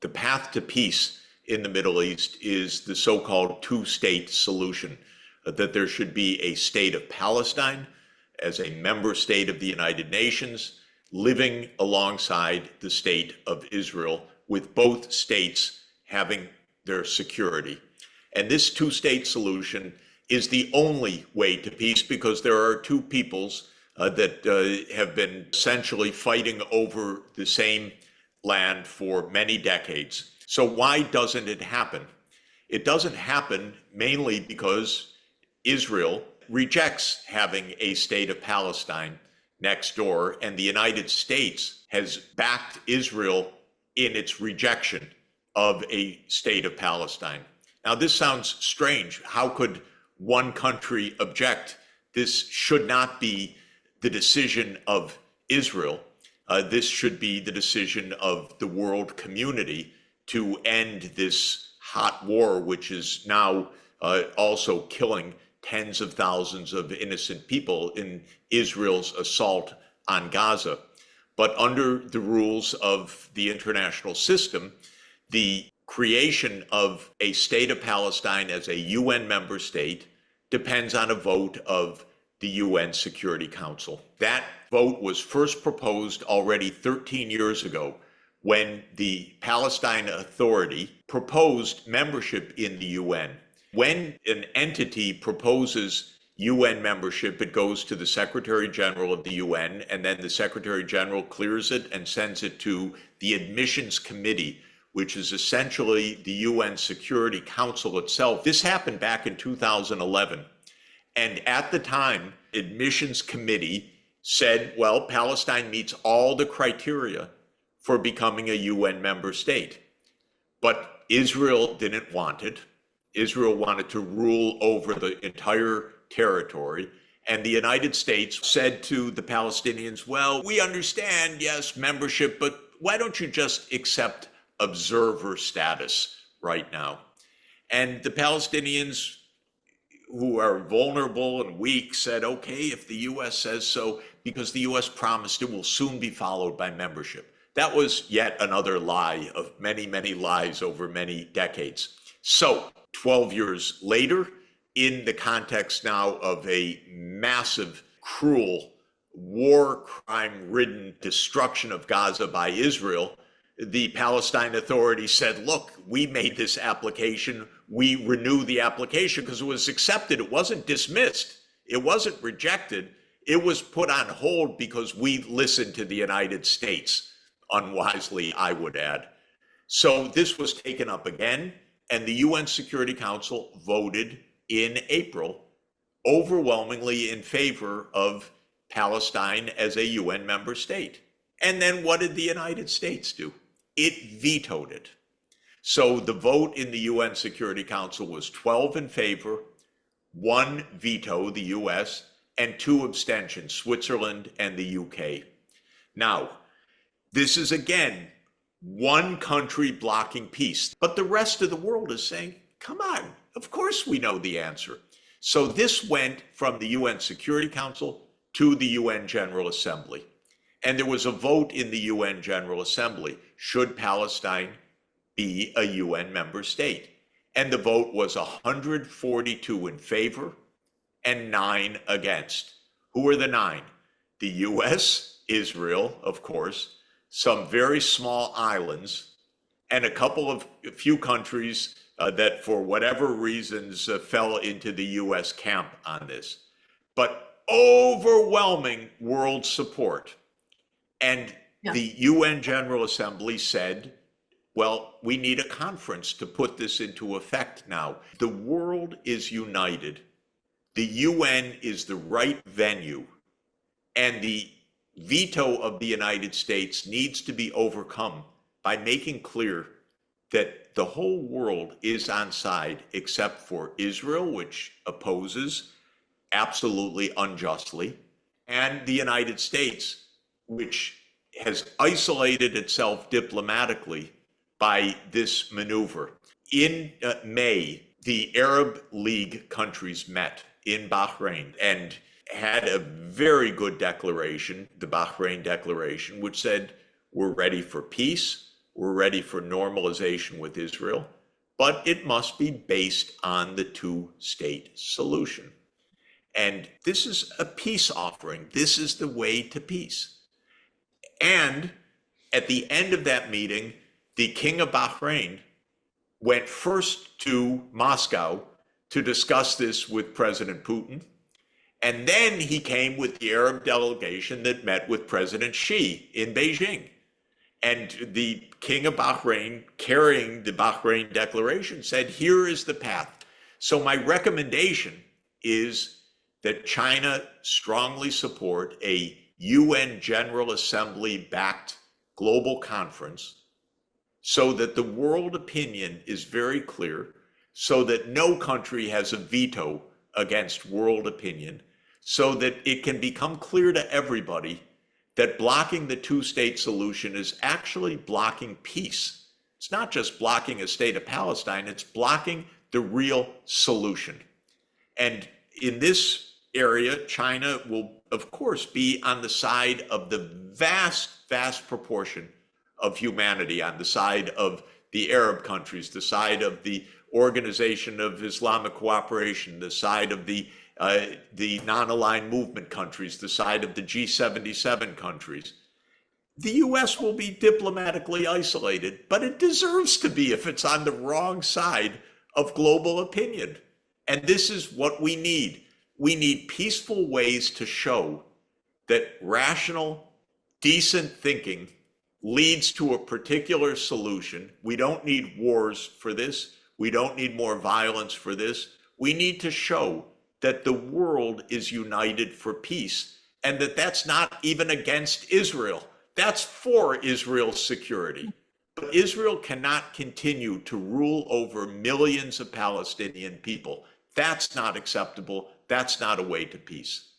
The path to peace in the Middle East is the so-called two-state solution, that there should be a state of Palestine as a member state of the United Nations, living alongside the state of Israel, with both states having their security. And this two-state solution is the only way to peace, because there are two peoples that have been essentially fighting over the same land for many decades. So why doesn't it happen? It doesn't happen mainly because Israel rejects having a state of Palestine next door, and the United States has backed Israel in its rejection of a state of Palestine. Now, this sounds strange. How could one country object? This should not be the decision of Israel. This should be the decision of the world community to end this hot war, which is now also killing tens of thousands of innocent people in Israel's assault on Gaza. But under the rules of the international system, the creation of a state of Palestine as a UN member state depends on a vote of the UN Security Council. That vote was first proposed already 13 years ago, when the Palestine Authority proposed membership in the UN. When an entity proposes UN membership, it goes to the Secretary General of the UN, and then the Secretary General clears it and sends it to the Admissions Committee, which is essentially the UN Security Council itself. This happened back in 2011. And at the time, Admissions Committee said, well, Palestine meets all the criteria for becoming a UN member state. But Israel didn't want it. Israel wanted to rule over the entire territory. And the United States said to the Palestinians, well, we understand, yes, membership, but why don't you just accept observer status right now? And the Palestinians, who are vulnerable and weak, said, okay, if the US says so, because the US promised it will soon be followed by membership. That was yet another lie of many, many lies over many decades. So 12 years later, in the context now of a massive, cruel, war crime-ridden destruction of Gaza by Israel, the Palestine Authority said, look, we made this application. We renew the application because it was accepted. It wasn't dismissed. It wasn't rejected. It was put on hold because we listened to the United States. Unwisely, I would add. So this was taken up again, and the UN Security Council voted in April overwhelmingly in favor of Palestine as a UN member state. And then what did the United States do? It vetoed it. So the vote in the UN Security Council was 12 in favor, 1 veto, the US, and 2 abstentions, Switzerland and the UK. Now, this is again one country blocking peace, but the rest of the world is saying, come on, of course we know the answer. So this went from the UN Security Council to the UN General Assembly. And there was a vote in the UN General Assembly, should Palestine be a UN member state? And the vote was 142 in favor and 9 against. Who were the 9? The US, Israel, of course, some very small islands, and a few countries that for whatever reasons fell into the US camp on this. But overwhelming world support. And the UN General Assembly said, well, we need a conference to put this into effect now. The world is united. The UN is the right venue, and the veto of the United States needs to be overcome by making clear that the whole world is on side except for Israel, which opposes absolutely unjustly, and the United States, which has isolated itself diplomatically by this maneuver. In May, the Arab League countries met in Bahrain and had a very good declaration, the Bahrain Declaration, which said, we're ready for peace, We're ready for normalization with Israel, but it must be based on the two-state solution. And this is a peace offering. This is the way to peace. And at the end of that meeting, the King of Bahrain went first to Moscow to discuss this with President Putin. And then he came with the Arab delegation that met with President Xi in Beijing. And the King of Bahrain, carrying the Bahrain Declaration, said, here is the path. So my recommendation is that China strongly support a UN General Assembly backed global conference so that the world opinion is very clear, so that no country has a veto against world opinion, so that it can become clear to everybody that blocking the two-state solution is actually blocking peace. It's not just blocking a state of Palestine, it's blocking the real solution. And in this area, China will, of course, be on the side of the vast proportion of humanity, on the side of the Arab countries, the side of the Organization of Islamic Cooperation, the side of the non-aligned movement countries, the side of the G77 countries. The US will be diplomatically isolated, but it deserves to be if it's on the wrong side of global opinion. And this is what we need. We need peaceful ways to show that rational, decent thinking leads to a particular solution. We don't need wars for this. We don't need more violence for this. We need to show that the world is united for peace and that that's not even against Israel. That's for Israel's security. But Israel cannot continue to rule over millions of Palestinian people. That's not acceptable. That's not a way to peace.